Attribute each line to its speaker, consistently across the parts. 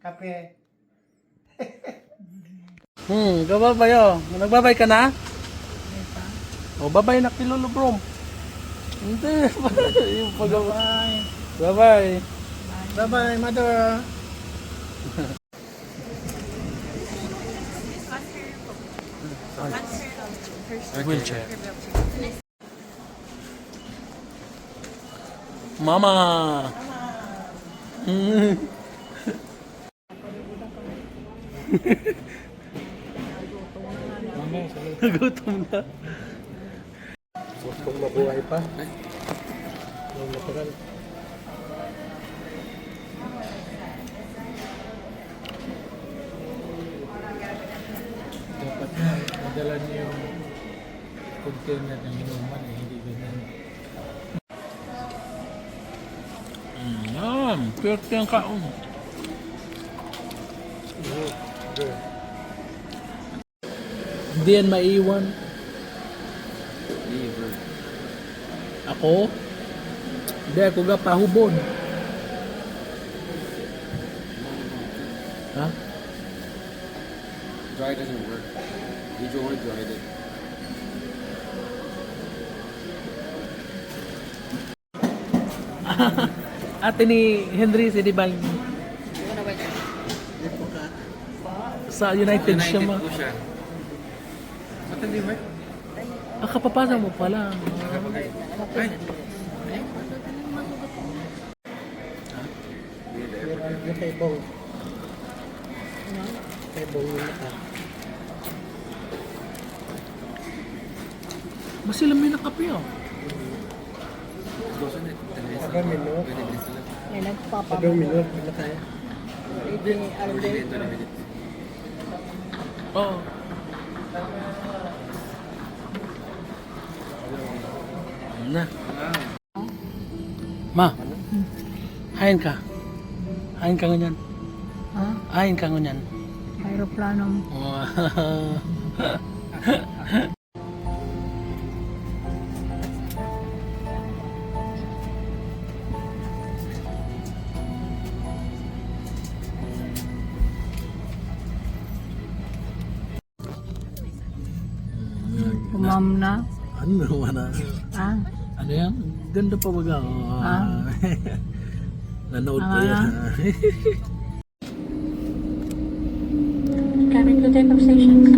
Speaker 1: Kape.
Speaker 2: Gababay oh. Nagbabay ka na? O, babay na kay Lolo Brom. Hindi. Yung
Speaker 1: Bye.
Speaker 2: Bye-bye.
Speaker 1: Bye-bye, mother.
Speaker 2: Wheelchair. Mama. Nagutom na.
Speaker 1: Kung mabuhay pa. Yung natural. Dapat na, madala niyo yung container ng inuman eh, hindi ganyan.
Speaker 2: Yan. Pwerte ang kaon. Hindi yan maiwan. Ako? Hindi ako ga pahubon. Ha?
Speaker 3: Dry doesn't work. You only dried it.
Speaker 2: Ate ni Henry si Dibay. Sa United siya ma.
Speaker 3: po siya. Ba't hindi ba?
Speaker 2: Kapapasa mo pala.
Speaker 3: Ay!
Speaker 1: Yung kay Bong. Kay Bong yung mata.
Speaker 2: Mas sila may nakape oh.
Speaker 1: Sabi minute.
Speaker 4: Yan, nagpapa.
Speaker 1: Sabi minute. Wala kaya.
Speaker 4: Hindi, alday.
Speaker 2: Oo. Na. Ma. Hain ka. Hain ka ngunyan.
Speaker 4: Ha?
Speaker 2: Hain ka ngunyan.
Speaker 4: Aeroplano. Umam na.
Speaker 2: Ano na?
Speaker 4: Ha?
Speaker 2: Ano yan? Ganda pa baga.
Speaker 4: Ah.
Speaker 2: Nanood pa
Speaker 4: Ah.
Speaker 2: yan.
Speaker 4: Coming to take up stations.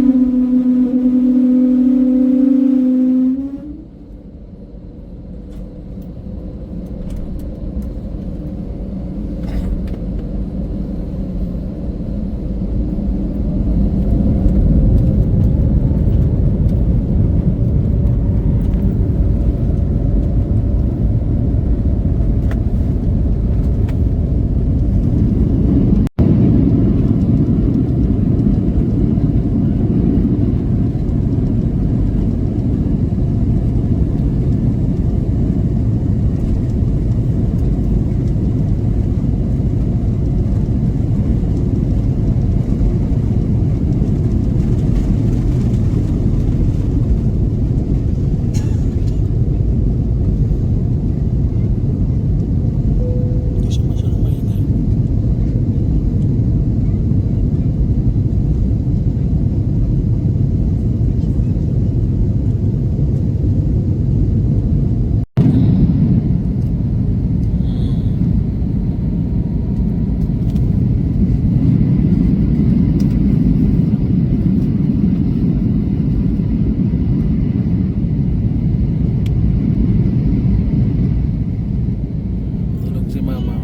Speaker 2: Tulog si mama.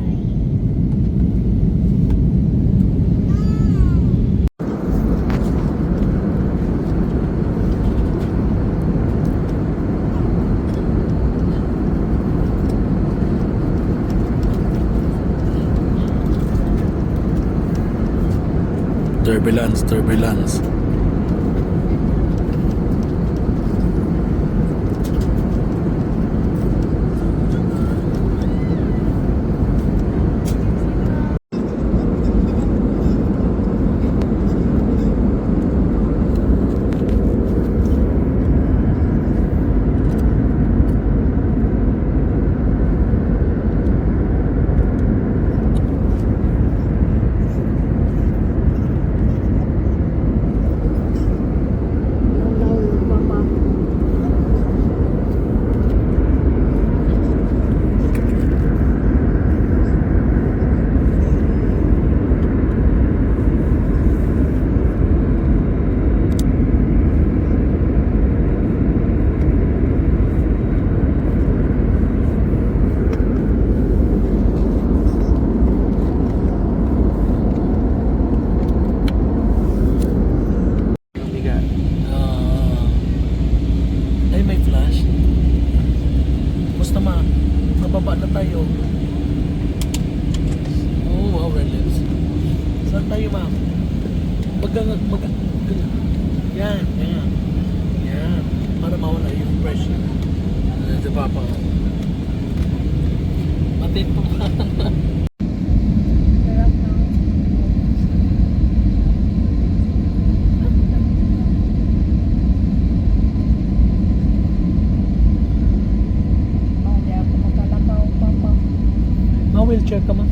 Speaker 2: Turbulence, turbulence. tayo, ma'am. Yan. Yan. Para mawala yung pressure. Sa papa. Matin po.
Speaker 4: Sarap na. Hindi ako makalakaw, Papa.
Speaker 2: Wheelchair ka, ma'am.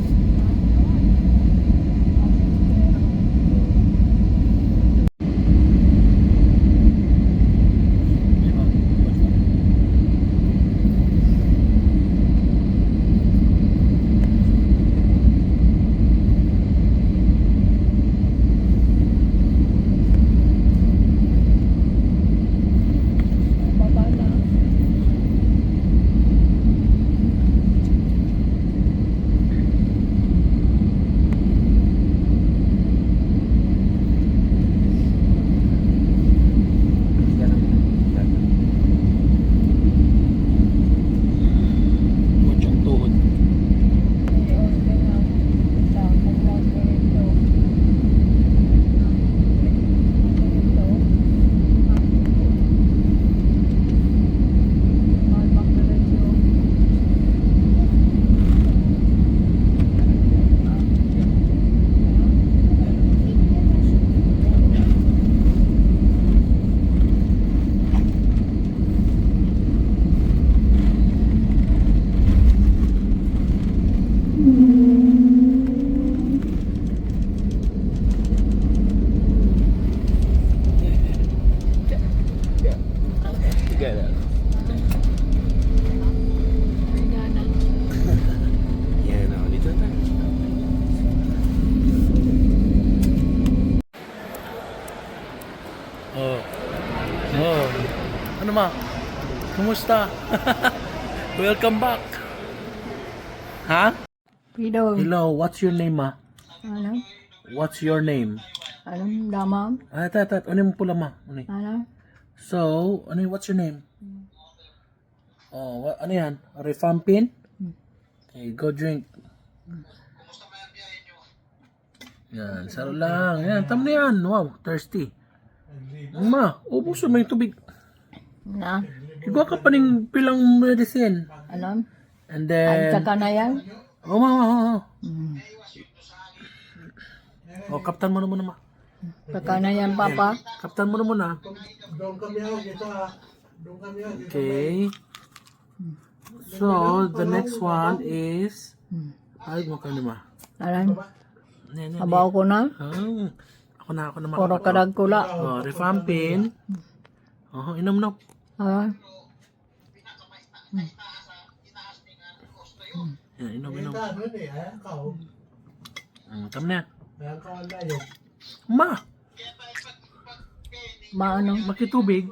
Speaker 4: Baba na.
Speaker 2: Watch ang tuhod.
Speaker 4: Ayun, ganyan. Sa akong mga ganito. Ganito. Mahal magdiretso.
Speaker 2: Yan, dito tayo. Ano ma? Kumusta? Welcome back. Ha?
Speaker 4: Pido.
Speaker 2: Hello, what's your name, ma?
Speaker 4: Ano?
Speaker 2: What's your name?
Speaker 4: Anong damam?
Speaker 2: Tat, ano yung pula, ma? Ano?
Speaker 4: Ano?
Speaker 2: So, what's your name? Oh, ano yan? Rifampin? Okay, go drink. Yan, saro lang. Yan, tama na yan. Wow, thirsty. Ma, ubuso mo yung tubig.
Speaker 4: Na?
Speaker 2: Higa ka pa ng pilang medicine.
Speaker 4: Ano?
Speaker 2: And
Speaker 4: Ay,
Speaker 2: then...
Speaker 4: saka na yan?
Speaker 2: Oh, ma.
Speaker 4: Hmm.
Speaker 2: Oh, kaptan mo na muna, ma.
Speaker 4: Saka na yan, Papa.
Speaker 2: Kaptan mo na muna. Okay. So, the next one is... Ay, mo ka naman.
Speaker 4: Ano?
Speaker 2: Yan.
Speaker 4: Abaw ko na?
Speaker 2: Ako na, ma.
Speaker 4: Puro kadag kula.
Speaker 2: Oh, rifampin. Oh, inom na.
Speaker 4: Ah,
Speaker 2: Yan, inom. Tama na. Ma,
Speaker 4: maano?
Speaker 2: makitubig.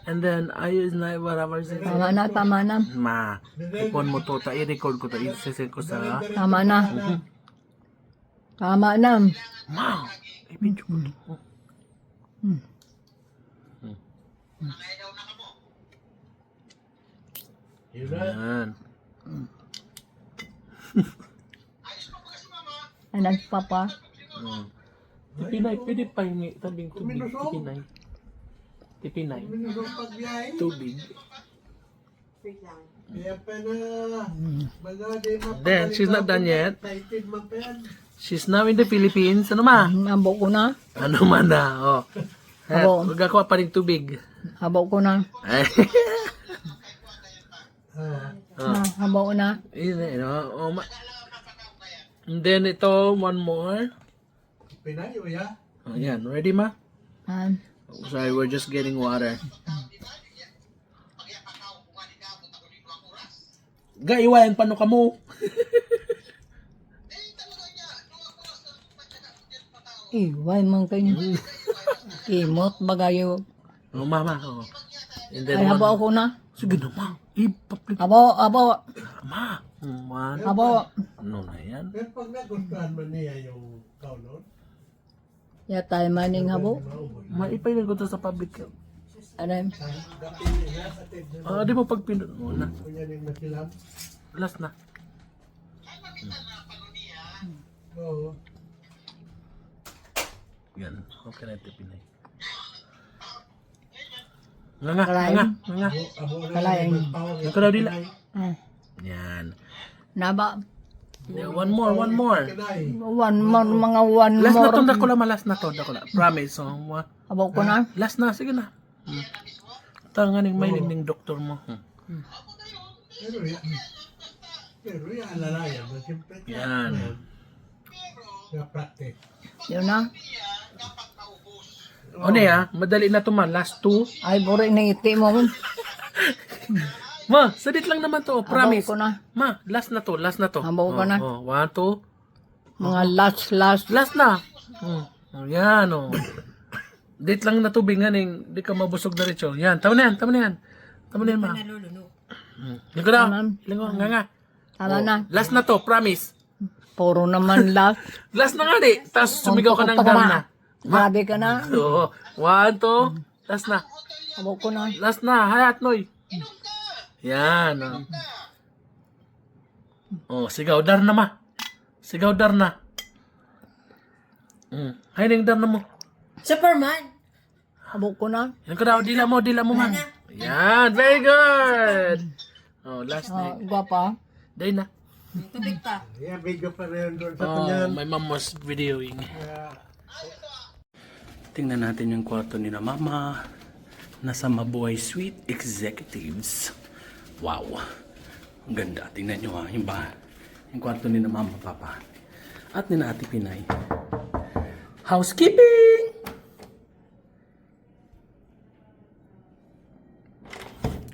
Speaker 2: And then, ayos na, whatever.
Speaker 4: Tama na, tama na.
Speaker 2: Ma, ipon mo to, i-record ko to, i-send ko sa...
Speaker 4: Tama na. Tama na.
Speaker 2: Ma, i-video ko to. Yan.
Speaker 4: Ano, Papa?
Speaker 2: Tipinay, pwede pa hingi. Tabing tubig, tipinay. Tipinay. Tubig. Then, she's not done yet. She's now in the Philippines. Ano ma?
Speaker 4: Abo ko na.
Speaker 2: Ano man na, oh.
Speaker 4: Abo.
Speaker 2: Magkakuha pa rin tubig.
Speaker 4: Abo ko na.
Speaker 2: Ay.
Speaker 4: Abo ko na.
Speaker 2: Oh, and then ito, one more. Oh, yan. Ready, ma?
Speaker 4: Ah,
Speaker 2: Sorry, we're just getting water. Gaiwayan, paano ka mo?
Speaker 4: iway man kayo. Kimot bagayo.
Speaker 2: Oh, mama. Oh. And then
Speaker 4: Ay, abo ko na.
Speaker 2: Sige na, ma. Ipaplik.
Speaker 4: Abo, abo.
Speaker 2: Ma. Man.
Speaker 4: Abo.
Speaker 2: Ano na yan?
Speaker 5: Pero pag nagustuhan man niya yung kaunod,
Speaker 4: Ya tayo maning habo.
Speaker 2: Maipailan ko to sa public.
Speaker 4: Ano?
Speaker 5: gapili niya sa tignan
Speaker 2: Di mo pag pinod mo na.
Speaker 5: ko niya yung masilam.
Speaker 2: Last na.
Speaker 5: Oo.
Speaker 2: Yan. Okay na ito, Pinay. Nga.
Speaker 4: Kalain.
Speaker 2: Yan ka daw dila.
Speaker 4: Ah.
Speaker 2: Yan.
Speaker 4: Naba.
Speaker 2: Yeah, one more.
Speaker 4: One more, mga one
Speaker 2: Last
Speaker 4: more.
Speaker 2: na to, dako lang, last na to, dako lang. Promise. So,
Speaker 4: Habaw ko na.
Speaker 2: last na, sige na. Tanganing may ning doktor mo.
Speaker 5: Pero yan, lalayan. Siyempre,
Speaker 2: Yan.
Speaker 5: yung practice.
Speaker 4: Yun na.
Speaker 2: O niya, madali na to man. Last two.
Speaker 4: Ay, buri na iti mo.
Speaker 2: Ma, sadit lang naman to. Promise.
Speaker 4: Habaw ko na.
Speaker 2: Ma, last na to.
Speaker 4: Habaw ko na.
Speaker 2: Oh, one, two.
Speaker 4: Mga last.
Speaker 2: Last na. Oh, yan, oh. Date lang na tubig nga ning, di ka mabusog na rin. Yan, tama na yan. Tama na yan, ma. Yung ko daw. Lingo, nga.
Speaker 4: Tama na.
Speaker 2: Last na to, promise.
Speaker 4: Puro naman last.
Speaker 2: Last na nga di. Tapos sumigaw ka ng dam na.
Speaker 4: Grabe ka na.
Speaker 2: Oo. One, two. Last na.
Speaker 4: Habaw ko na.
Speaker 2: Last na. Hayat, Noy. Yan. Oh, sigaw. Dar na, ma. Sigaw, dar na. Hayning dar na mo.
Speaker 6: Superman!
Speaker 4: Habaw ko na.
Speaker 2: Yan ko daw. Dila mo, man. Yan. Very good. Oh, last
Speaker 4: Ah,
Speaker 2: day.
Speaker 4: gwapa.
Speaker 2: Day na.
Speaker 6: Tubig pa.
Speaker 5: Yeah, video pa rin doon sa
Speaker 2: Oh,
Speaker 5: kanyan.
Speaker 2: my mom was videoing. Tingnan natin yung kwarto ni na mama. Nasa Mabuhay Suite Executives. Wow. Ang ganda. Tingnan nyo ha. Yung kwarto ni na mama, papa. At ni na ate Pinay. Housekeeping!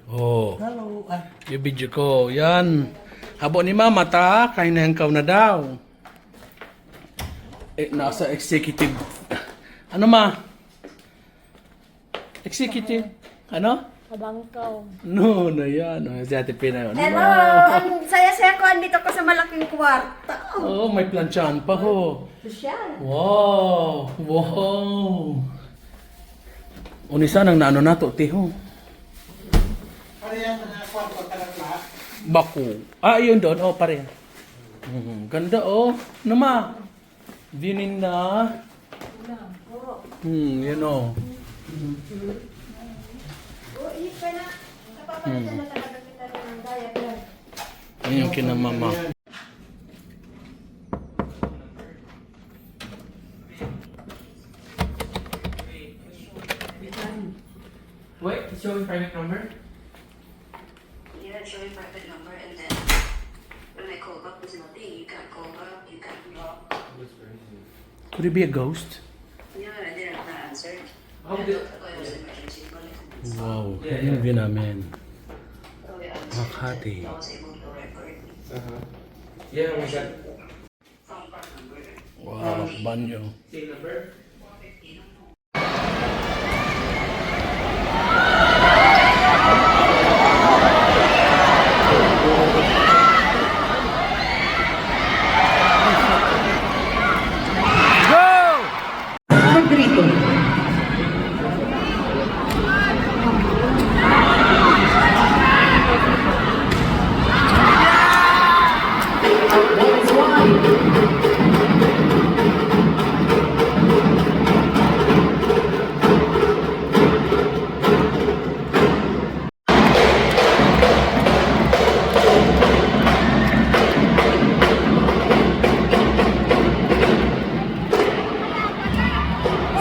Speaker 2: Oh.
Speaker 5: Hello.
Speaker 2: Yung video ko. Yan. Habo ni mama ta. Kainahangkaw na daw. Nasa executive. Ano ma? Executive. Ano?
Speaker 4: Kabangkaw.
Speaker 2: No, na yan. Si Ate Pinay. Ano
Speaker 6: Hello!
Speaker 2: ma?
Speaker 6: Ang saya-saya ko. Andito ko sa malaking kwarto.
Speaker 2: Oh, may plansyahan pa ho.
Speaker 6: Sosyal.
Speaker 2: Wow. Wow. Unisa nang naano na to, tiho.
Speaker 5: Ano yan sa kwarto talaga lahat?
Speaker 2: Baku. Yun doon. Oh, pare. Ganda, oh. Ano ma? Dinin na. Yun, oh. Yan yung kinamama.
Speaker 3: Wait, it's showing private number?
Speaker 7: Yeah, show your private number, and then when I call up, there's nothing. You can't call up, you can't block.
Speaker 2: Could it be a ghost?
Speaker 7: Yeah, I didn't answer.
Speaker 3: How
Speaker 7: I
Speaker 3: did-
Speaker 7: thought I was emergency call.
Speaker 2: Wow. Yan yung view namin.
Speaker 7: Oh, yeah.
Speaker 2: Makati.
Speaker 7: I was able to record
Speaker 3: Yeah, we got
Speaker 7: from part number.
Speaker 2: Wow, banyo.
Speaker 3: same number.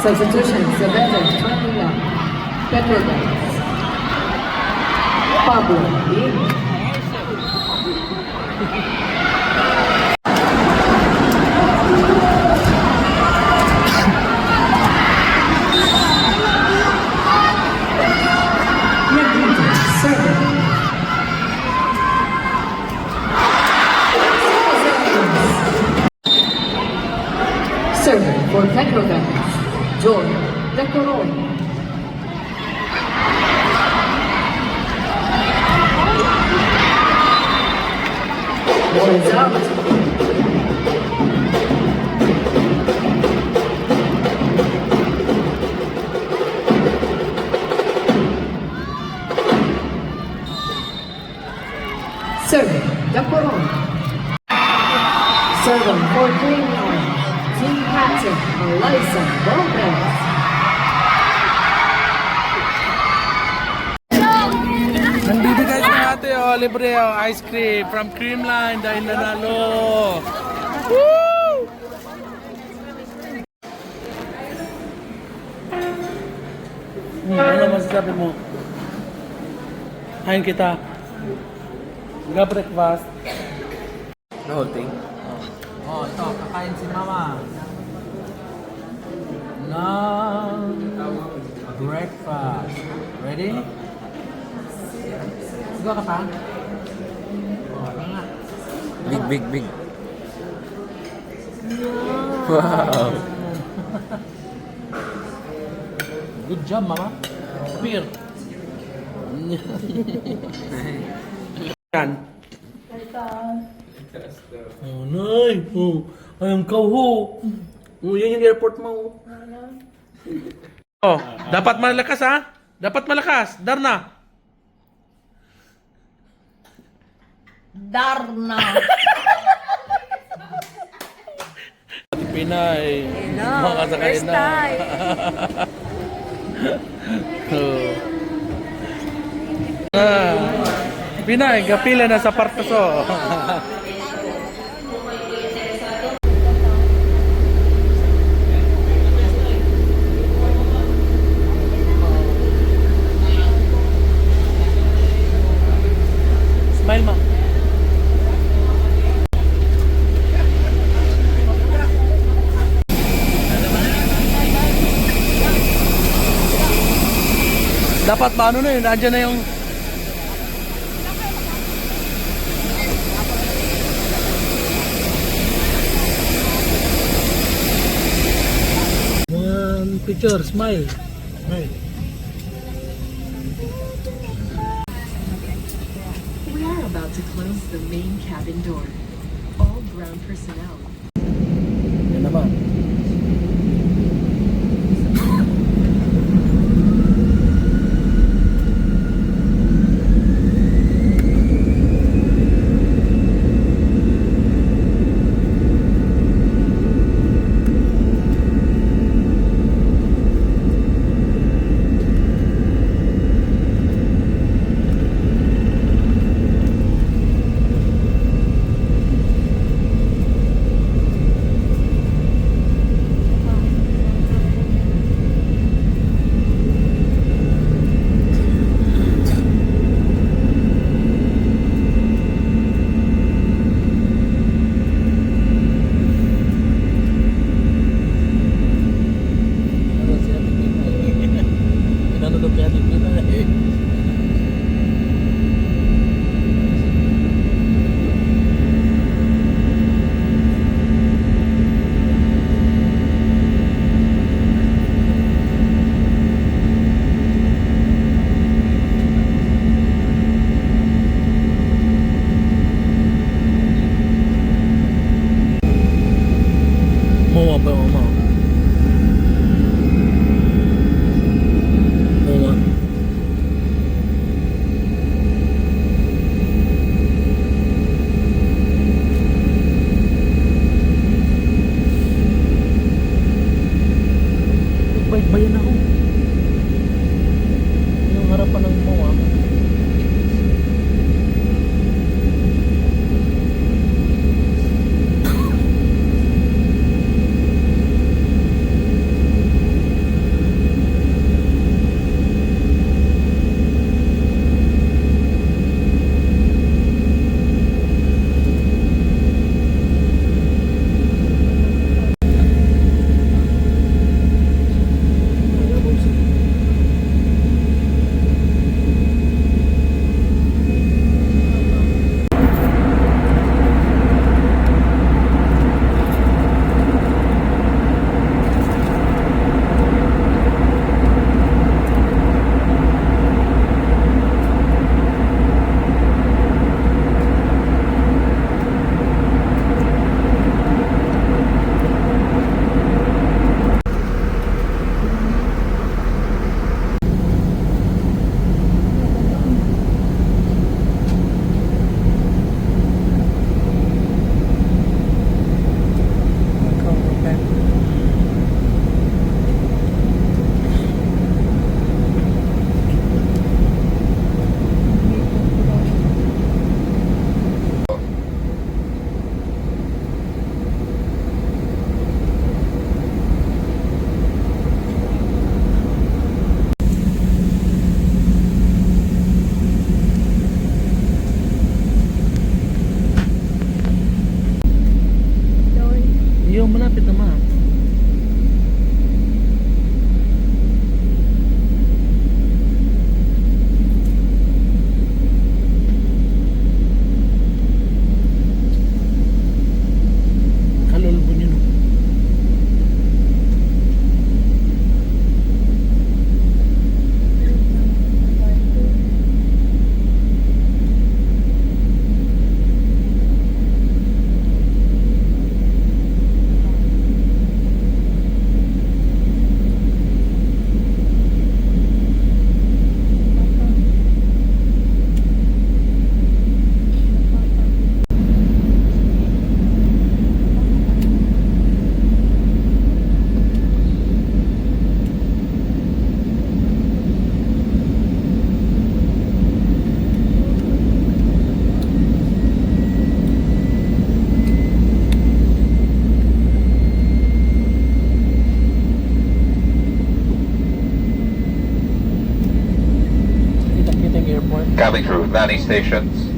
Speaker 8: Substitution 721. Petrogas. Pablo Lim. Negligent service. Server for Petrogas. John De Coron. Ball is out. Server De Coron. Server for Green Team Captain. Eliza Lopez.
Speaker 2: Nagbibigay sa ate, oh, libre, oh, ice cream from Creamline dahil nanalo. Woo! Ano masasabi mo? Hain kita. Breakfast.
Speaker 3: The whole thing.
Speaker 1: Oh, ito, kakain si mama. Ng breakfast. Ready? Sigaw ka pa? Oh, ano nga?
Speaker 3: Big. Wow.
Speaker 1: Good job, mama. Beer.
Speaker 2: Yan. Oh, nay. Oh, ayang kau ho. Oh, yan yung airport mo. Oh, dapat malakas ha? Dapat malakas. Darna.
Speaker 4: Darna.
Speaker 2: Ati Pinay.
Speaker 6: Hello,
Speaker 2: Makasakay
Speaker 6: first
Speaker 2: na.
Speaker 6: time.
Speaker 2: Oh. Pinay, gapila na sa partaso. Smile, ma. Dapat ba ano na yun? Nandiyan na yung...
Speaker 1: One picture, smile.
Speaker 9: We are about to close the main cabin door. All ground personnel.
Speaker 2: Yan naman. Bayan ako. Yung harapan ng MOA.
Speaker 10: cabin crew, landing stations.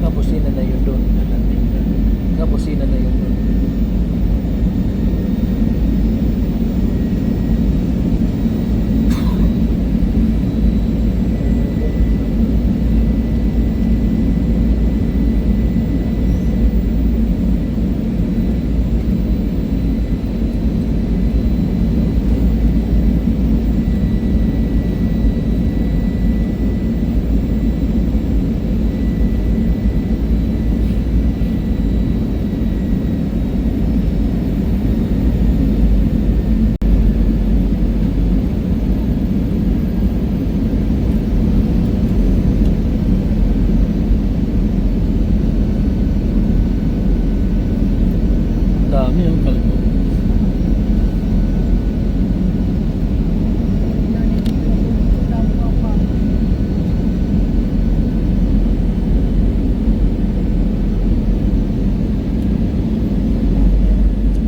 Speaker 3: Kapusina na yun doon. Kapusina na yun doon. Dami yung kalbo.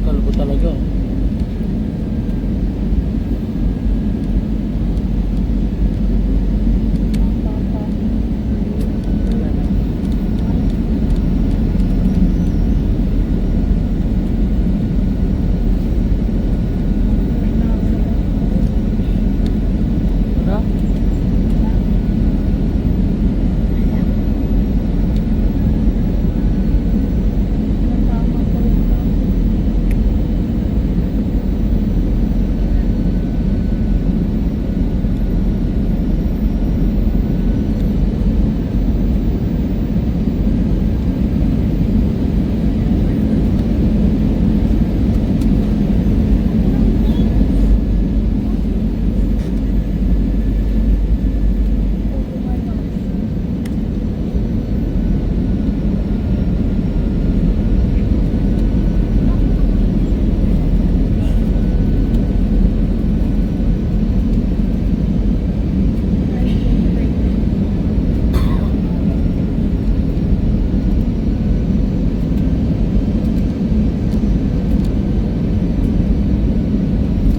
Speaker 3: Kalbo talaga. Ano?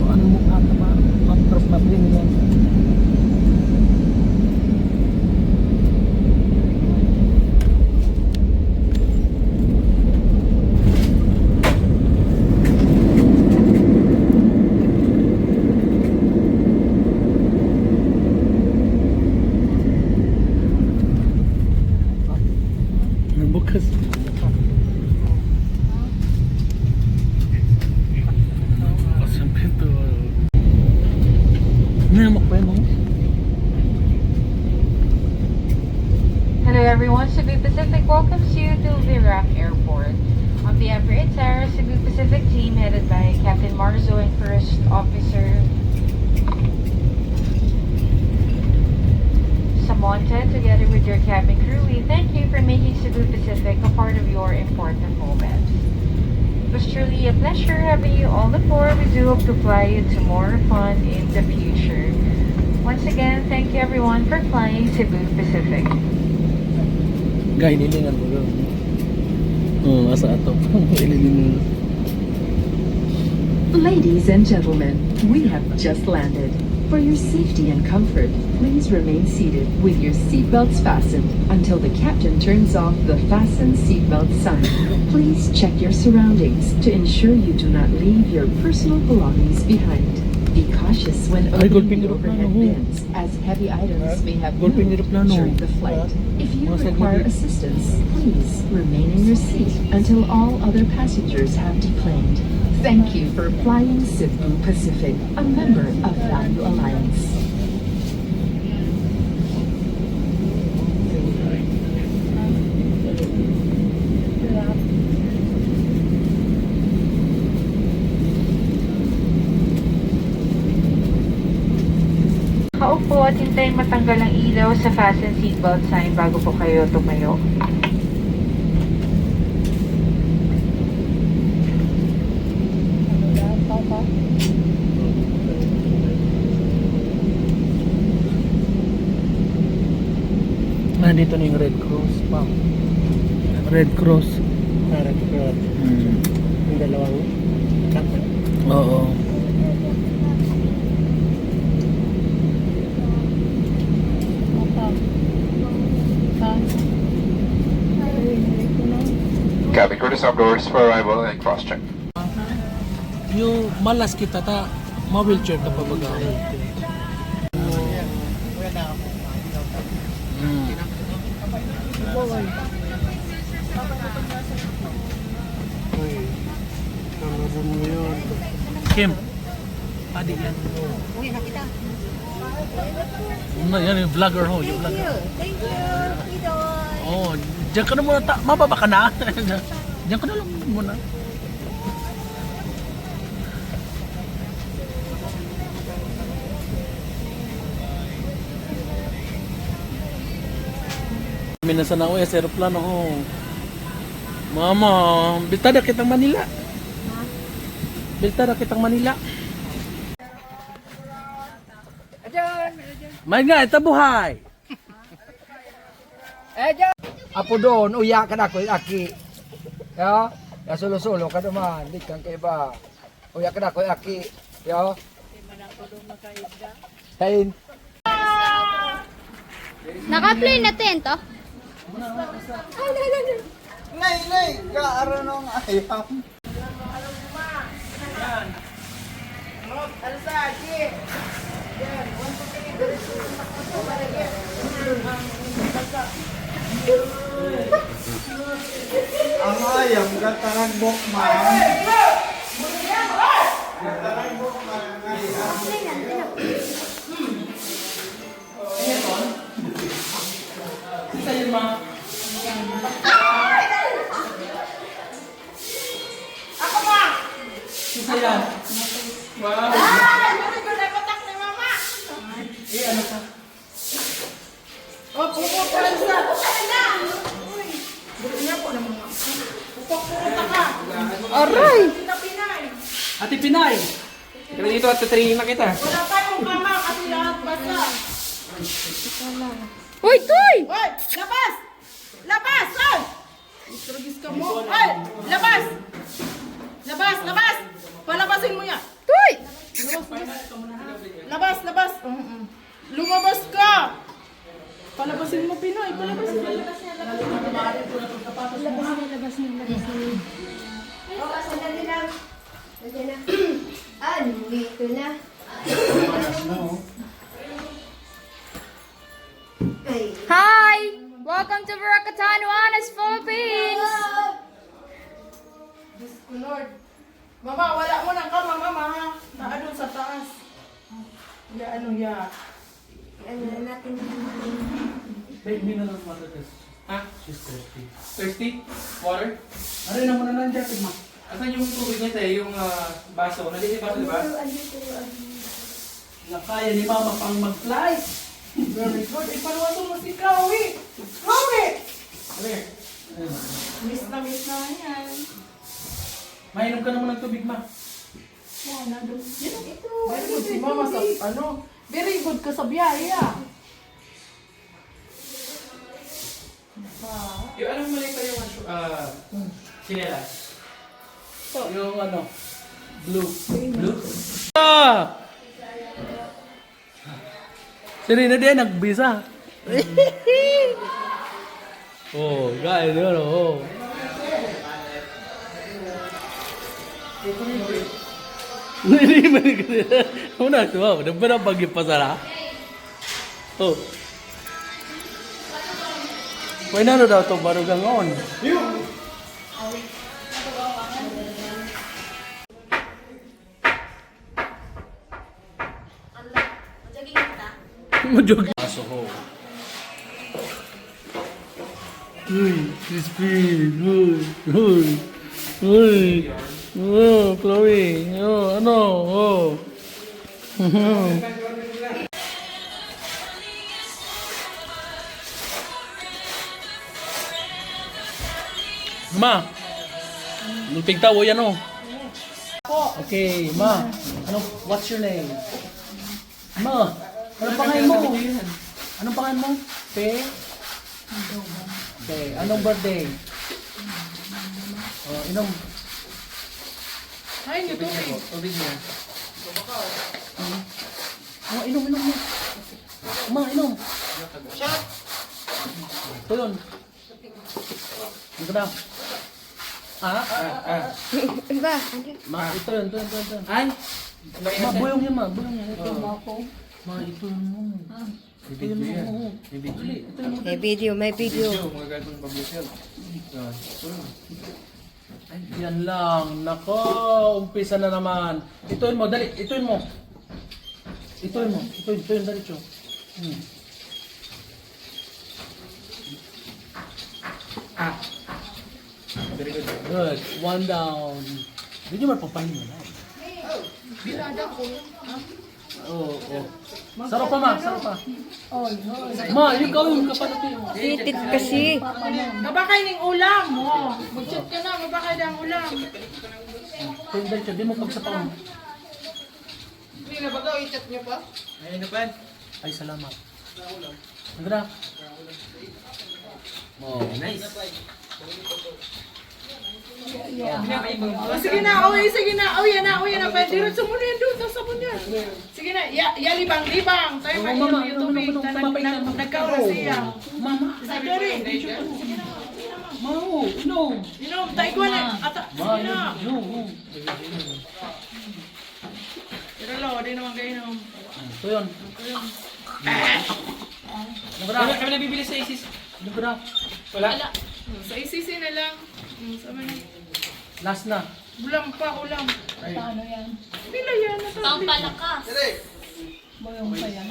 Speaker 3: Ano mo ata ba? Matrop na din yan. Bukas. Ang pinto. Namak pa yun.
Speaker 11: Hello everyone, Cebu Pacific welcomes you to Virac Airport. On behalf of entire Cebu Pacific team headed by Captain Marzo and First Officer Samonte, together with your cabin crew, we thank you for making Cebu Pacific a part of your important moments. It was truly a pleasure having you all aboard. We do hope to fly you to more fun in the future. Once again, thank you everyone for flying Cebu Pacific.
Speaker 3: Gay, nilingan mo doon. Oo, asa ato. Ililingan.
Speaker 9: Ladies and gentlemen, we have just landed. For your safety and comfort, please remain seated with your seatbelts fastened until the captain turns off the fasten seatbelt sign. Please check your surroundings to ensure you do not leave your personal belongings behind. Be cautious when opening the overhead bins, as heavy items may have moved during the flight. If you require assistance, please remain in your seat until all other passengers have deplaned. Thank you for flying Cebu Pacific, a member of Value Alliance.
Speaker 11: Kaupo at hintayin matanggal ang ilaw sa fasten seatbelt sign bago po kayo tumayo.
Speaker 3: Nandito na yung Red Cross, ma'am. Red Cross.
Speaker 5: Red Cross. Yung dalawang kapal.
Speaker 3: Oo.
Speaker 10: Cabin crew to stop doors for arrival and cross-check.
Speaker 3: Yung malas kita ta, ma-wheelchair ka pa baga. Kim, padi yan.
Speaker 6: Uy, nakita.
Speaker 3: Yan yung vlogger ho, yung vlogger.
Speaker 6: Thank you. Idol.
Speaker 3: Oh, diyan ka na muna, mababa ka na. Diyan ka na lang muna. Kami na sa nauwi sa aeroplano ho. Mama, biltada kitang Manila. Biltada kitang Manila. May nga, ito buhay.
Speaker 5: Apo doon, uya ka na ako, aki. Ya, ya solo-solo ka naman, di kang kaiba. Uya ka na ako, aki. Ya. Kain.
Speaker 6: Naka-play na to?
Speaker 5: Nay, kaaro nung ayam. Ang ayam, gatarang bokman. Gatarang bokman ang ayam.
Speaker 3: Isa yun, ma.
Speaker 6: Ako ba?
Speaker 3: Isa yan. Wow.
Speaker 6: Hindi ko nakotak ni mama.
Speaker 3: Ano ka?
Speaker 6: Oh, pupupulan sa. Pupulan na. Uy. Buli niya po naman. Pupuk-pukuta ka.
Speaker 3: Aray!
Speaker 6: Pinay.
Speaker 3: Ate Pinay!
Speaker 5: Pero dito at tatrinin na kita.
Speaker 6: Wala tayong mama kasi lahat basa.
Speaker 4: Uy, Toy!
Speaker 6: Hoy, labas! Labas! Hoy! Istragis ka mo. Hoy, labas! Labas! Palabasin mo yan.
Speaker 4: Toy!
Speaker 6: Labas! Lumabas ka! Palabasin mo, Pinoy. Palabasin mo.
Speaker 8: Dito na.
Speaker 4: Hi! Welcome to Barakatan, Juanes, Philippines!
Speaker 6: Diyos ko, Lord. Mama, wala mo ng kama, mama. Naadun sa taas. Ya.
Speaker 8: Ano natin?
Speaker 3: Babe, mineral water test. Ha? She's thirsty. Thirsty? Water? Ano na muna nandiyan, tigma.
Speaker 1: Asan yung tubig nito eh, yung baso? Nandito yung baso, di ba?
Speaker 3: Na kaya ni Mama pang mag-flight.
Speaker 6: Very good. Ipaluwato mo si Chloe. Chloe! Miss na yan.
Speaker 3: Mainom ka naman ng tubig, ma.
Speaker 6: Very good si mama sa very good ka sa biyaya.
Speaker 1: Yung anong mali pa yung sinelas?
Speaker 3: Yung ano, blue.
Speaker 1: Blue?
Speaker 3: Ah! Si Rina din, nagbisa. Oh, guys, yun, oh. Hindi man ka. Una, wow, nagba na pag-ipasara. Oh. Pwede na daw ito, barugang on. Majog. Aso ho. Uy, crispy. Uy. Oh, Chloe. Oh, ano? Oh. Ma. Nagpigtawo yan oh. Okay, ma. Ano, what's your name? Ma. Anong pangalan mo? Anong pangalan mo? Okay, anong birthday? Oh, inom.
Speaker 6: Ay, yung tubig.
Speaker 3: Tubig niya. Oh, inom mo. Ma, inom.
Speaker 6: Shot.
Speaker 3: Ito yun. Ito na.
Speaker 8: Iba,
Speaker 3: Ma, ito yun. Ay! Ma, buyong yan, ma. Ito mo ako. Ma, ito yun mo. Ito yun mo.
Speaker 8: may video, may video.
Speaker 1: Mga gagawin public health.
Speaker 3: Ay, yan lang. Nako, umpisa na naman. Ituin mo, dali. Ituin mo. Ituin, dali, Cho.
Speaker 1: Very good.
Speaker 3: Good. One down. Hindi nyo mapapahin mo na. Oo. Sarap pa, ma. Sarap pa. Ma, ikaw yung kapanatin mo.
Speaker 8: Titit kasi.
Speaker 6: Mabakay ng ulam. Oh. Mag-chat ka na, mabakay ng ulam.
Speaker 3: Kung dali, Cho, di mo pagsapaw mo.
Speaker 6: Hindi na ba ito, i-chat niyo pa?
Speaker 1: Ayun na pan.
Speaker 3: Ay, salamat. Andra. Oh, nice.
Speaker 6: Oh, sige na. Yan na. Pwede rin sumunod yan doon. Sabon yan. Sige na. Libang. Tayo ka yung tubig. Nagkaura siya.
Speaker 3: Mama.
Speaker 6: Sabi rin.
Speaker 3: Mau, inom.
Speaker 6: Inom, tayo ko na. Sige na. Pero lo, di naman kayo inom.
Speaker 3: Ito yun.
Speaker 1: Kami na bibili sa ISIS.
Speaker 3: Nabra.
Speaker 1: Wala.
Speaker 6: Sa ICC na lang. Sama na.
Speaker 3: Last na.
Speaker 6: Ulam pa. Paano yan? Pila yan. Pang palakas.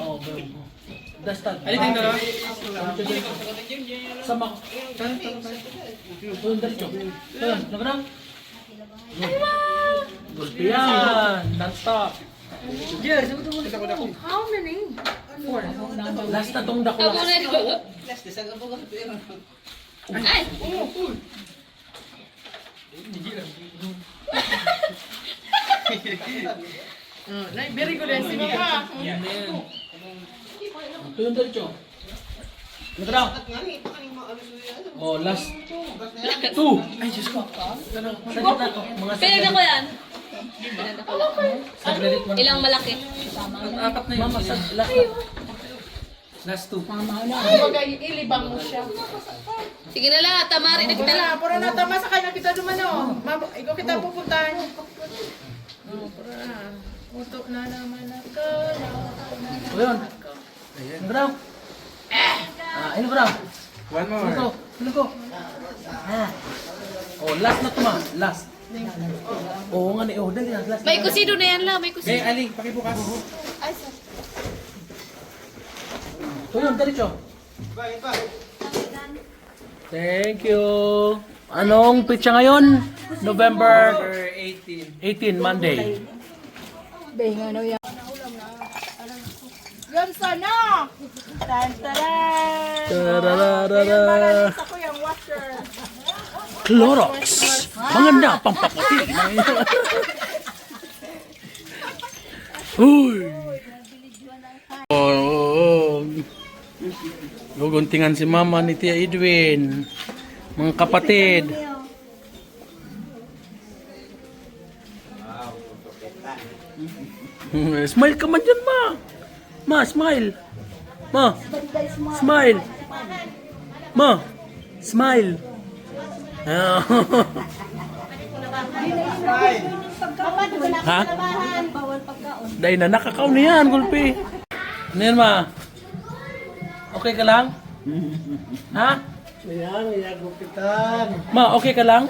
Speaker 3: Oh, boyong. Dastag.
Speaker 1: Alin tayong dalawa?
Speaker 3: Sama ko. Doon dali, Cho. Doon, nabra. Gulpiyan. Non-stop.
Speaker 6: How many?
Speaker 3: Last na tong dako lang.
Speaker 6: Very good. Si Mama.
Speaker 3: Ito yung dali, Cho. Nabra. Oh, last. Two. Ay, Diyos ko. Saglit na to. Mga saglit.
Speaker 4: ko yan.
Speaker 3: Saglit mo.
Speaker 4: Ilang malaki?
Speaker 3: Apat na yun. Mama, last na. Last two.
Speaker 6: Kumbaga, ilibang mo siya.
Speaker 4: Sige na lang, tamari na kita lang.
Speaker 6: Pura na tama sa kanya kita dumano. Ikaw kita pupuntahan. Pura na. Uto na naman ako.
Speaker 3: O yun. Ano daw? Ano daw?
Speaker 1: One more.
Speaker 3: Ano ko? Oh, last na to, ma. Last. Oo nga ni. Oh, dali na. Last.
Speaker 4: May kusido na yan lang, may kusido.
Speaker 1: Okay, Aling, pakibukas.
Speaker 3: So yun, diretso. Thank you. Anong pitsa ngayon? November 18, Monday.
Speaker 6: Yan sana! Tan-taran!
Speaker 3: Tararara.
Speaker 6: Sa ko yung washer.
Speaker 2: Clorox. Maganda pampaputi. Uy. Oh. Guguntingan si Mama ni Tia Edwin. Mga kapatid. Smile ka man dyan, Ma. Ma, smile. Ma. Smile. Ma. Smile. Ha? Dahil na nakakaw na yan, Gulpi. Ano yan, Ma? Okay ka lang? Ha? Ma, okay ka lang?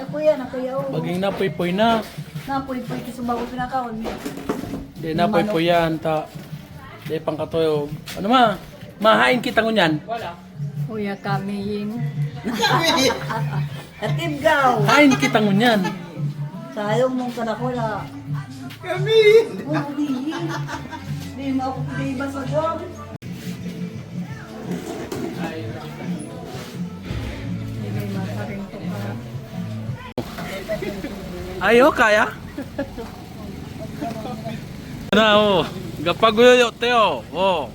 Speaker 2: Baging napoy-poy na.
Speaker 6: Napoy-poy kisubago pinakaon.
Speaker 3: Di napoy-poy yan, ta. Di pang katuyog. Ano, Ma? Mahain kita ngunyan.
Speaker 6: Kuya kami yun.
Speaker 5: Atibgaw.
Speaker 3: Hain kita ngunyan.
Speaker 5: Sayang mong kanakula.
Speaker 1: Kami!
Speaker 5: Di mo ako di ba sa job?
Speaker 3: Ayo, kaya? Na, oh. Gapaguyo, Teo. Oh.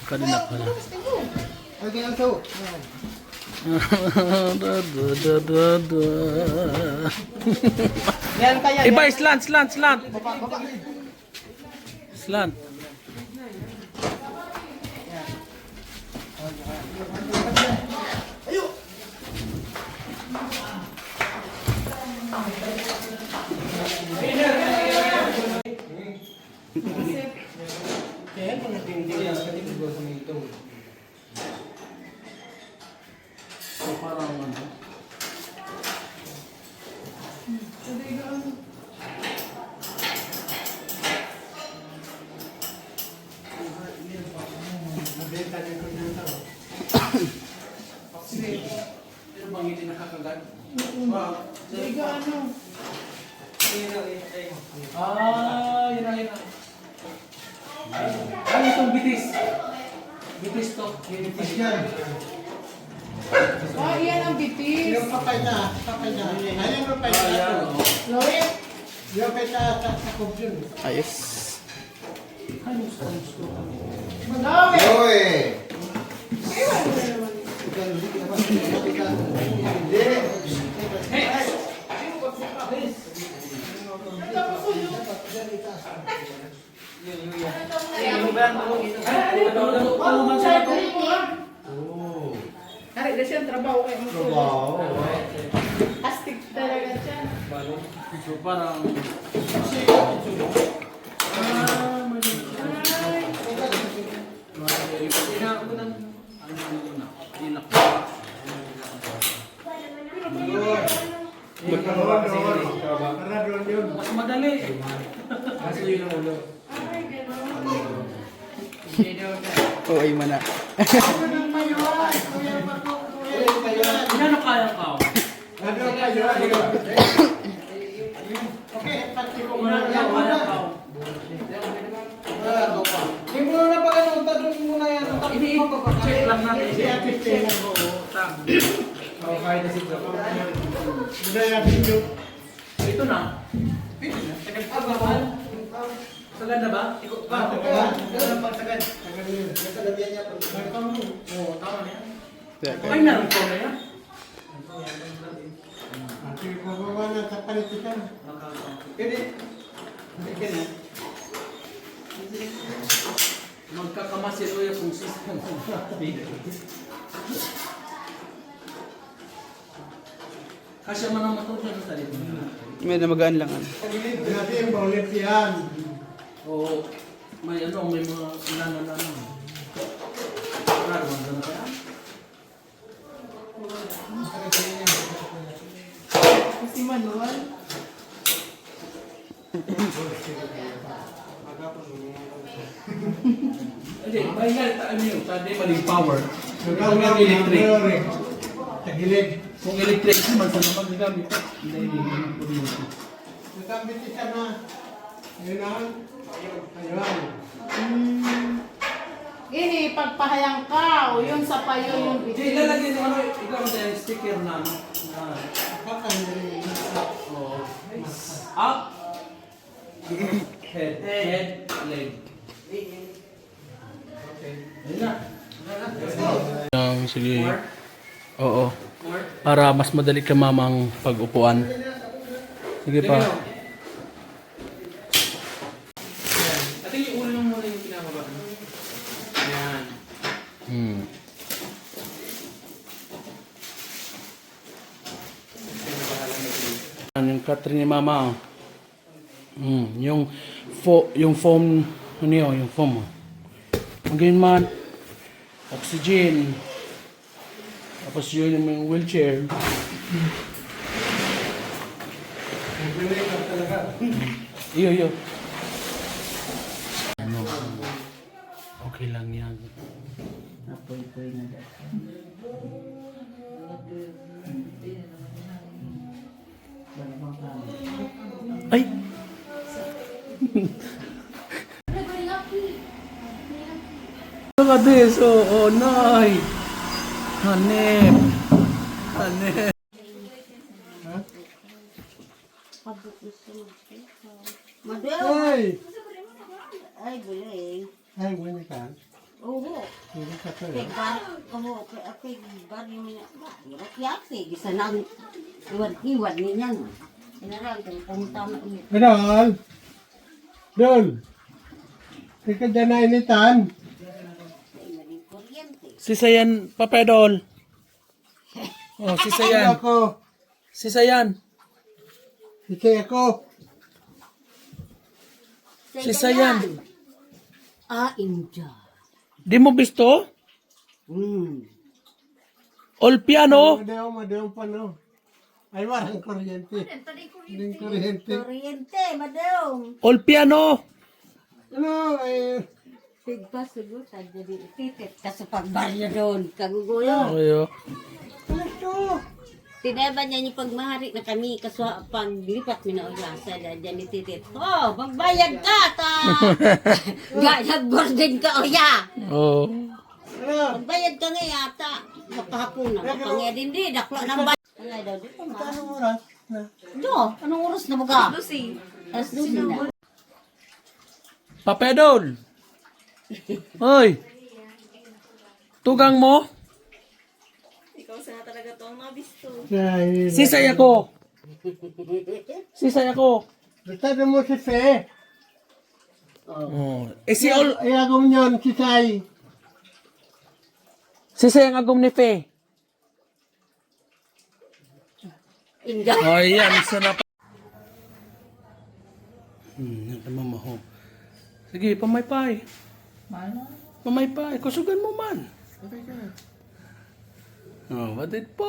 Speaker 2: Kanina pala.
Speaker 5: Okay, ang to. Yan kaya.
Speaker 2: Iba, slant. Slant. So parang ano? Pero bang hindi nakakagat? Yun na. Itong bitis. Bitis to. Bitis yan.
Speaker 6: Yan ang bitis.
Speaker 5: Yung kapay na. Ayun yung kapay na.
Speaker 6: Lorit.
Speaker 5: Yung kapay na sa kumpyon.
Speaker 2: Ayos.
Speaker 6: Magawi.
Speaker 5: Oy!
Speaker 6: Hari na siya, trabaho kayo.
Speaker 5: Trabaho.
Speaker 6: Astig talaga siya.
Speaker 2: So parang... Mas madali. Kaso yun ang ulo.
Speaker 3: Oo, ay mana.
Speaker 2: Ano kaya ka? Check lang natin. Ito na. Sagad na ba? Ikot pa. Ay, narito na yan. Magkakamasin ko yung system. Kasya man ang matod na sa dito.
Speaker 3: May namagaan lang.
Speaker 2: Oo. May ano, may mga nananano. Claro, maganda kaya?
Speaker 6: Si Manuel.
Speaker 2: Hindi, may ano yun, tadi maling power. Kung yung electric.
Speaker 5: Tagilid.
Speaker 2: Kung electric naman, sa naman gamit. Hindi, yung kuryente.
Speaker 5: Nagamit siya na. Ayun na. Ayun.
Speaker 6: Ini, pagpahayang ka, o yun sa payo yung
Speaker 2: Hindi,
Speaker 6: bitis.
Speaker 2: ilalagay mo ano, ikaw ang sticker na ano. Oo. Up. Head, leg. Ayun na. Sige. Oo. Para mas madali ka mamang pag-upuan. Sige pa.
Speaker 3: Ate, yung ulo muna yung pinamaba. Ayan.
Speaker 2: Yung Catherine ni Mama. Yung foam ano yun, yung foam. Ang man. Oxygen. Tapos yun yung wheelchair. Iyo. Ano? Okay lang yan.
Speaker 3: Napoy-poy na dyan.
Speaker 2: Ay! Look at this! Oh, nay! Hanep! Hanep!
Speaker 5: Hey!
Speaker 6: Ay, buli.
Speaker 3: Ay, wala ka.
Speaker 6: Oo.
Speaker 3: Hindi ka pa.
Speaker 6: Kay bar, kay bar yung rakyate. Bisa na ang iwan niya. Inaral, pumunta na ulit.
Speaker 3: Dol! Dol! Tika dyan na initan.
Speaker 2: Si Sayan, Papedol. Oh, si Sayan.
Speaker 3: Ako.
Speaker 2: Si Sayan.
Speaker 3: Sige ako.
Speaker 2: Si Sayan.
Speaker 6: Ah, India.
Speaker 2: Di mo bisto? All piano?
Speaker 3: Madaw pa no. Ay, warang kuryente. Hindi kuryente.
Speaker 6: Kuryente, madam.
Speaker 2: All piano?
Speaker 3: Ano, ay...
Speaker 6: Tigpa siguro sa jadi ititit. Kaso pagbarya doon, kagugulo.
Speaker 2: Ayo.
Speaker 3: Ano?
Speaker 6: Tinaba niya yung pagmahari na kami kaswa paglipat mi na uyasa dyan ititit. Oh, magbayad ka ta! Nag-boarding ka uya!
Speaker 2: Oh.
Speaker 6: Magbayad ka nga yata. Makahapon na. Kapangya din, dakla ng bayad. Ay, daw, di pa ma.
Speaker 3: Anong oras? Na?
Speaker 6: Do, anong oras na baga? Alas 12 na.
Speaker 2: Papedol. Hoy. Tugang mo?
Speaker 3: Dahil...
Speaker 2: Si Sayako. Si Sayako.
Speaker 3: Basta na mo si Fe.
Speaker 2: Oh. Eh si All...
Speaker 3: Ayagom yun, si Say.
Speaker 2: Si Sayang agom ni Fe.
Speaker 6: Inga.
Speaker 2: Oh, yan. Isa na pa. Yan ka mamaho. Sige, pamaypay. Pamaypay. Kusugan mo man. Oh, batid po.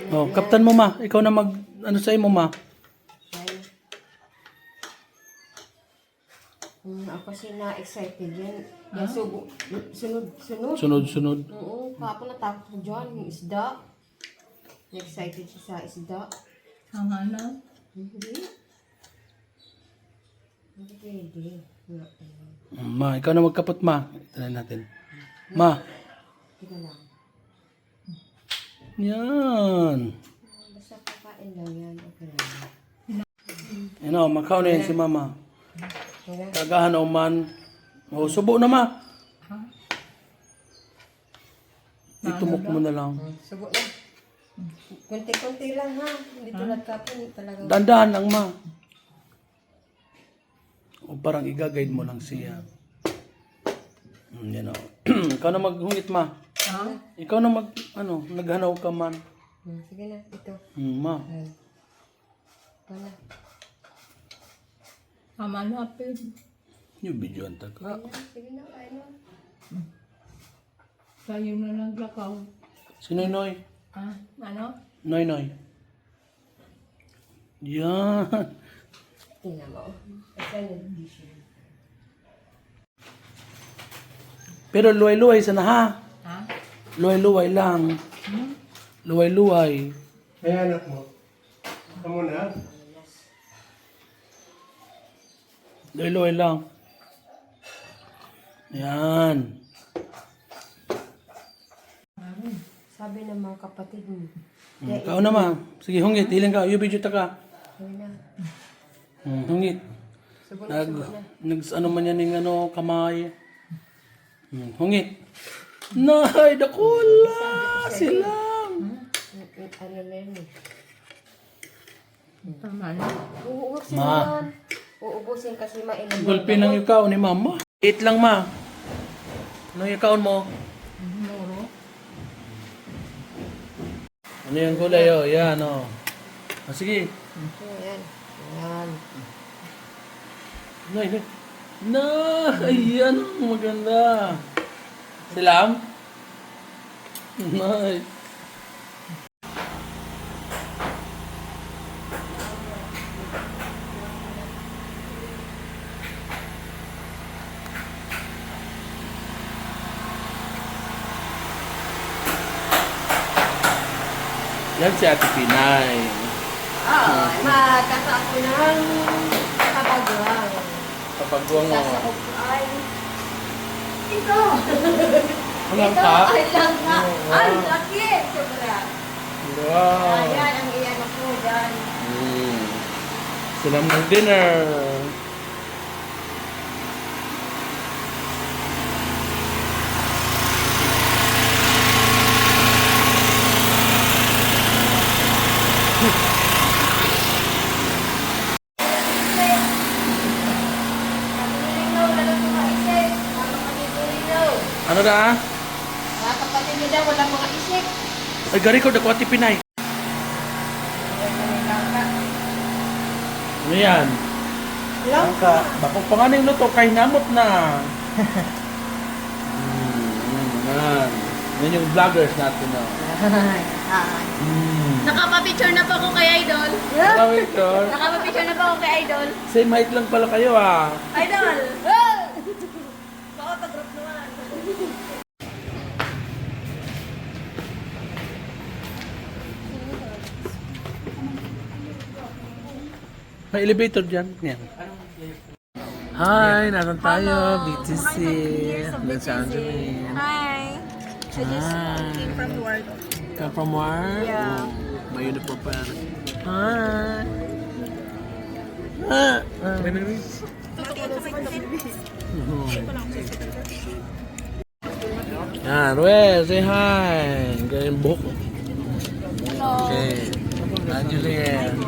Speaker 2: Oh, kaptan mo ma. Ikaw na mag... Ano sa'yo mo ma?
Speaker 8: Ako na-excited yan. Yan, sunod.
Speaker 2: Sunod-sunod.
Speaker 8: Oo, kapon natakot ko dyan. Yung isda. Na-excited siya sa isda.
Speaker 6: Hangalan?
Speaker 8: Hindi. Hindi pwede.
Speaker 2: Ma, ikaw na magkapot ma. Ito natin. Ma.
Speaker 8: Tika lang.
Speaker 2: Yan.
Speaker 8: Basta kakain lang yan. Okay lang.
Speaker 2: Ano, makaw na yan si mama. Kagahan o man. O, subo na ma. Itumok mo na lang.
Speaker 8: Subo lang. Kunti-kunti lang ha. Hindi tulad kapon. Talagang...
Speaker 2: Dandahan lang ma. O parang i-guide mo lang siya. Yan o. Ikaw na maghungit ma. Ikaw na mag, ano, naghanaw ka man.
Speaker 8: Sige na, ito.
Speaker 2: Ma.
Speaker 8: Wala.
Speaker 6: Hamanapin.
Speaker 2: Yung video ang taga.
Speaker 8: Sige na, kain na.
Speaker 6: Tayo na naglakaw.
Speaker 2: Si Noy Noy.
Speaker 6: Ano?
Speaker 2: Noy Noy. Yan.
Speaker 8: Tingnan mo.
Speaker 2: Pero luway-luway sana ha. Luway-luway lang. Luway-luway.
Speaker 3: Ay, anak mo. Kamu na.
Speaker 2: Luway-luway lang. Yan.
Speaker 8: Sabi ng mga kapatid mo.
Speaker 2: Kao na ma. Sige, hungit. Hiling ka. Yung video ta ka.
Speaker 8: Sabi na.
Speaker 2: Hungit. Ano man yan yung ano, kamay. Hungit. Nay, dakula. Silang.
Speaker 8: Ano na yun eh.
Speaker 6: Tama na.
Speaker 8: Uubusin
Speaker 2: Ma.
Speaker 8: naman. Uubusin kasi mainam.
Speaker 2: Gulpi ng ikaw ni mama. Eat lang ma. Ano yung ikaw mo?
Speaker 6: Noro.
Speaker 2: Ano yung gulay oh? Yan oh. Sige.
Speaker 8: Yan. Yan.
Speaker 2: Nay, nay. Ayan. Maganda. Silang? Nay. Yan si Ate Pinay.
Speaker 8: Magkasa ako ng kapagwang.
Speaker 2: Kapagwang mo.
Speaker 8: Sasakop ko ay... Ito!
Speaker 2: Walang ka?
Speaker 8: Ay, lang ka! Ay, laki! Sobra!
Speaker 2: Wow.
Speaker 8: Ayan,
Speaker 2: Sila mag-dinner. Ano na?
Speaker 8: Mga kapatid niyo daw, wala mga isip.
Speaker 2: Ay, gari ko, dakwati Pinay. Ano yan? Langka. Bakit pa nga na yung luto, kay namot na. Yan. Yan yung vloggers natin.
Speaker 4: Nakapapicture na po ako kay Idol.
Speaker 2: Victor.
Speaker 4: Nakapapicture na po ako kay Idol.
Speaker 2: Same height lang pala kayo ah.
Speaker 4: Idol! Photograph naman.
Speaker 2: May elevator dyan. Yan. Hi, naroon tayo. BTC. Los Angeles.
Speaker 4: Hi. I just came from work.
Speaker 2: Come from work?
Speaker 4: Yeah.
Speaker 2: May uniform pa yan. Hi. Ah. Yan, Ruel, say hi. Ganyan buhok. Okay. Angeline.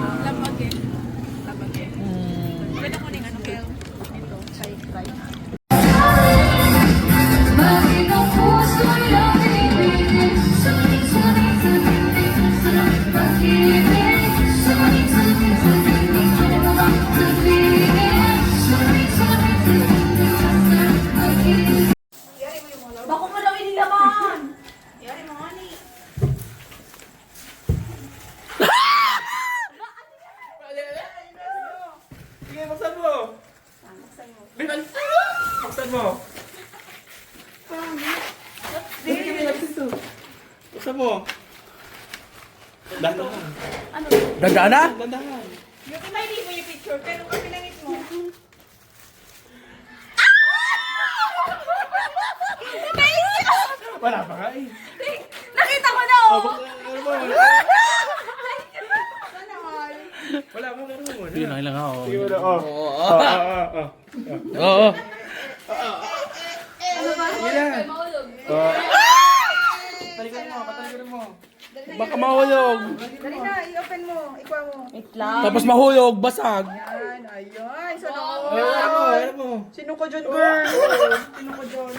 Speaker 4: Bako mo daw inilaman. Yari mo nga ni.
Speaker 3: Sige, buksan mo. Bilang. Buksan mo. Sige, bilang. Buksan mo. Dandahan.
Speaker 2: Dandaan na?
Speaker 3: Dandahan.
Speaker 6: Yung iba hindi mo yung picture, pero kung pinangit mo.
Speaker 3: Wala pa nga eh.
Speaker 4: Nakita ko na oh.
Speaker 3: Wala mo, meron mo.
Speaker 2: Yun lang ako.
Speaker 3: Sige mo na, oh.
Speaker 2: Oo.
Speaker 4: Ano ba?
Speaker 3: Yan.
Speaker 4: Mahulog.
Speaker 3: Talikuran mo, patalikuran mo.
Speaker 2: Baka mahulog.
Speaker 6: Dali na, i-open mo. Ikaw mo.
Speaker 2: Tapos mahulog, basag.
Speaker 6: Yan, ayun. So,
Speaker 3: Ayan mo.
Speaker 6: sino ko dyan, girl? Sino ko dyan?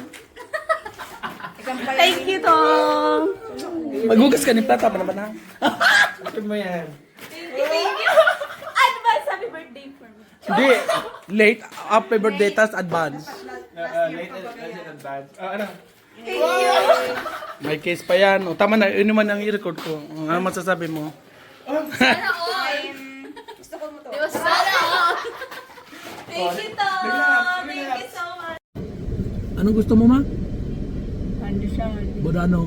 Speaker 4: Thank you, Tom.
Speaker 2: Maghugas ka ni plata pa naman ha.
Speaker 3: Bakit mo yan?
Speaker 4: Thank you. Advance happy birthday for me.
Speaker 2: Hindi. Late. Happy birthday, tas advance.
Speaker 3: Late and advance. Ano?
Speaker 2: May case pa yan. O, tama na. Yun naman ang i-record ko. Ano masasabi mo?
Speaker 4: Sana all.
Speaker 6: Gusto ko mo to.
Speaker 4: Di ba sana all? Thank you, Tom. Thank you so much.
Speaker 2: Anong gusto mo, ma?
Speaker 6: Pandesal.
Speaker 2: Bodano.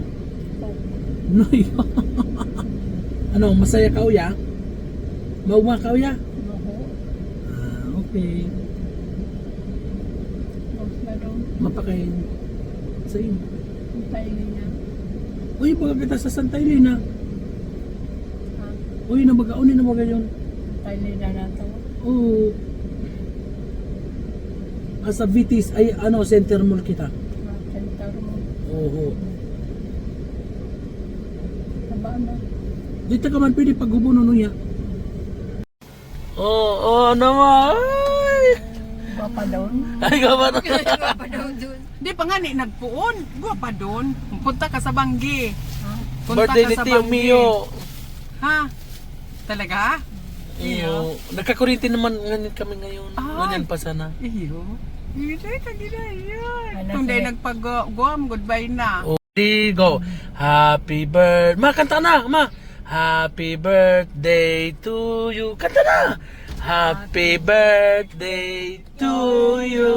Speaker 2: No. Ano, masaya ka uya? Mauma ka uya? Ah, okay. Mapakain. Sa iyo. Uy, baga kita sa Santa Elena. Uy, nabagaunin na baga yun.
Speaker 6: Elena na to.
Speaker 2: Oo. Sa Vitis, ay ano, center mall kita.
Speaker 6: Center mo.
Speaker 2: Oo.
Speaker 6: Sabana.
Speaker 2: Dito ka man pwede paghubuno nuya. Oo, naman.
Speaker 6: Guwapa doon.
Speaker 2: Ay, gawa
Speaker 6: Di pa nga ni nagpuon. Guwapa doon. Punta ka sa Banggi. Punta
Speaker 2: Birthday
Speaker 6: ka
Speaker 2: ni
Speaker 6: sa
Speaker 2: Tio
Speaker 6: Banggi.
Speaker 2: Mio.
Speaker 6: Ha? Talaga?
Speaker 2: Iyo. Nagkakurinti naman ngayon kami ngayon. Ganyan pa sana.
Speaker 6: Iyo. Hindi ka ginayon. Kung di nagpag-guam, goodbye na.
Speaker 2: Okay, go. Happy birthday. Ma, kanta na, ma. Happy birthday to you. Kanta na. Happy birthday to you.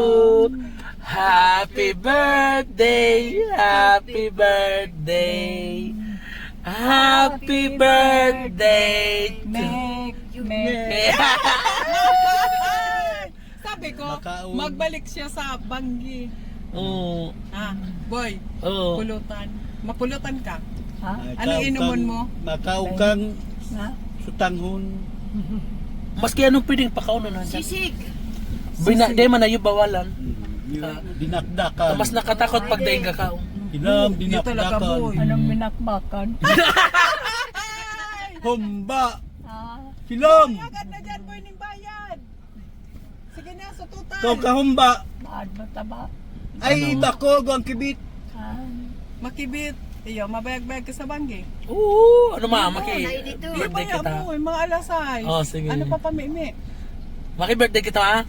Speaker 2: Happy birthday. Happy birthday. Happy birthday to you.
Speaker 6: Sabi ko, magbalik siya sa Banggi.
Speaker 2: Oo.
Speaker 6: Ha? Boy,
Speaker 2: Oo.
Speaker 6: pulutan. Mapulutan ka. Ha? Ano inuman mo?
Speaker 3: Makaukang
Speaker 6: Ha?
Speaker 3: sutanghon.
Speaker 2: Maski anong pwedeng pakauno na dyan.
Speaker 6: Sisig.
Speaker 2: Di man na yung bawalan.
Speaker 3: Dinakdakan.
Speaker 2: Mas nakatakot pag daing kakao.
Speaker 3: Ilam, dinakdakan.
Speaker 6: Anong minakmakan?
Speaker 3: Humba. Silom.
Speaker 6: Agad na dyan, boy, ning bayad. Sige na, sututan.
Speaker 3: Ikaw kahumba.
Speaker 6: Maad mataba.
Speaker 3: Ay, bako, ang kibit.
Speaker 6: Makibit. Iyo, mabayag-bayag ka sa bangge.
Speaker 2: Oo, ano maki.
Speaker 6: Birthday
Speaker 2: Birthday kita.
Speaker 6: mo, mga alasay.
Speaker 2: Oh, sige.
Speaker 6: Ano pa pamimi?
Speaker 2: Maki birthday kita ha.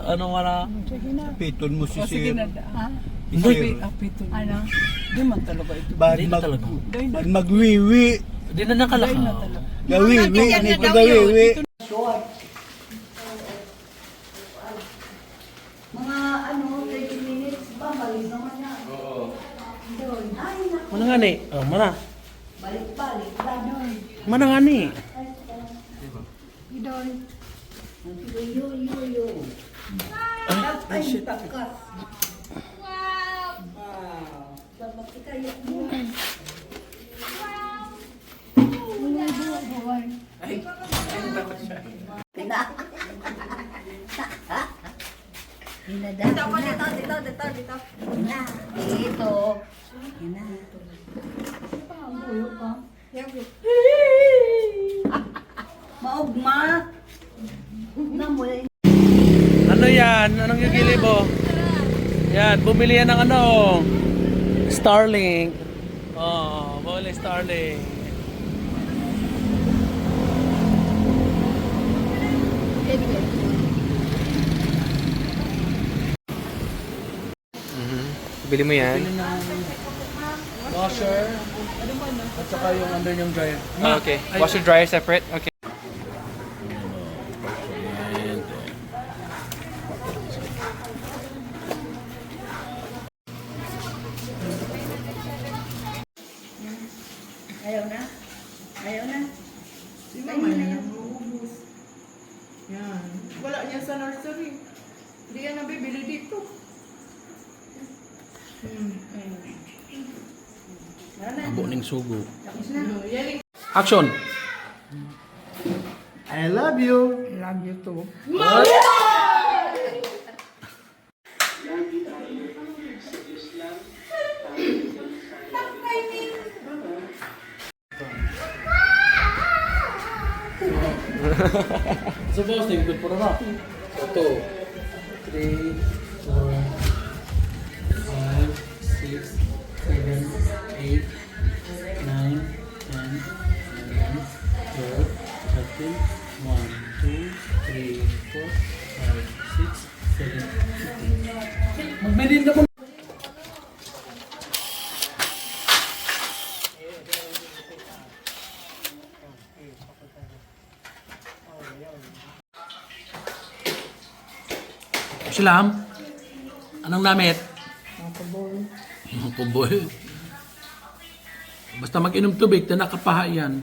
Speaker 2: Ano wala.
Speaker 6: Sige na.
Speaker 3: Piton mo si
Speaker 6: O, sige
Speaker 3: Sir.
Speaker 6: na. Ha?
Speaker 2: Hindi.
Speaker 6: Apito. Ano? Di man talaga ito.
Speaker 3: Bad
Speaker 2: Hindi na talaga.
Speaker 3: magwiwi.
Speaker 2: Di na nakalakaw.
Speaker 3: Gawiwi, ano ito gawiwi?
Speaker 8: Mga ano, 30 minutes ba? Balik naman na. Doon. Ay, naku.
Speaker 2: Mana nga ni? Oh, mana?
Speaker 8: Balik-balik. Doon.
Speaker 2: Mana nga ni?
Speaker 8: Doon. Yo. Ay, takas. Wow. Babaki kayo mo. Dito. Maugma. Namoy.
Speaker 2: Ano yan? Anong gigili mo? Yan, bumili yan ng ano? Starlink. Oh, bumili Starlink.
Speaker 1: Bili mo yan.
Speaker 2: Washer. At saka yung under yung dryer.
Speaker 1: Okay. Washer dryer separate? Okay.
Speaker 8: Ayaw na.
Speaker 6: Si mama na ubus. Yan. Wala niya sa nursery. Hindi yan nabibili dito.
Speaker 2: Buning sugo.
Speaker 6: Yan.
Speaker 2: Action!
Speaker 3: I love you.
Speaker 6: Love you too.
Speaker 2: So boss, good for na. So 2, 3, 4, 5, 6, 7, 8, 9, 10, 11, 12, 13, 1, 2, 3, 4, 5, 6, 7, 8. Magmerienda mo. Silam, anong namit? Puboy. Basta mag-inom tubig, na nakapaha yan.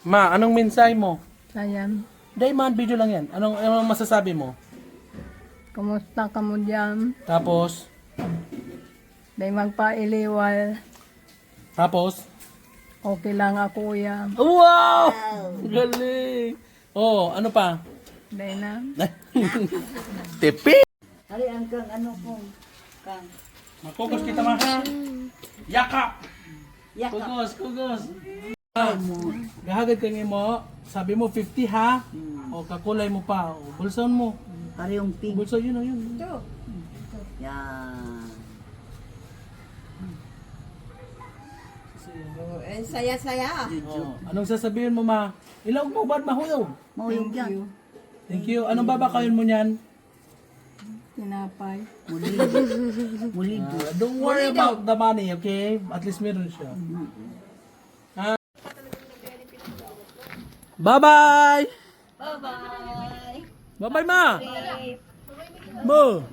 Speaker 2: Ma, anong mensahe mo?
Speaker 6: Ayan.
Speaker 2: Dahil man, video lang yan. Anong masasabi mo?
Speaker 6: Kumusta ka mo dyan?
Speaker 2: Tapos,
Speaker 6: Dahil magpailiwal.
Speaker 2: tapos,
Speaker 6: Okay lang ako yan.
Speaker 2: wow! Galing! Oh, ano pa?
Speaker 6: Dahil na.
Speaker 2: Tipi!
Speaker 8: Hari ang kang ano kong kang
Speaker 2: Makukos kita, ma. Yakap!
Speaker 8: yakap.
Speaker 2: Kugos. Gahagad ka mo. Sabi mo 50 ha? O kakulay mo pa. O bulson mo.
Speaker 8: Hari yung pink.
Speaker 2: Bulso yun o yun.
Speaker 8: Yan.
Speaker 4: Saya-saya.
Speaker 2: Oh, anong sasabihin mo, ma? Ilog mo ba't mahulog?
Speaker 8: Mahuyog yan.
Speaker 2: Thank you. Anong babakayon mo niyan?
Speaker 6: Tinapay.
Speaker 8: Muli.
Speaker 2: Don't worry about the money, okay? At least meron siya. Bye-bye!
Speaker 4: Bye-bye.
Speaker 2: Bye-bye, ma! Mo!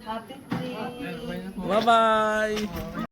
Speaker 8: Happy trip.
Speaker 2: Bye-bye!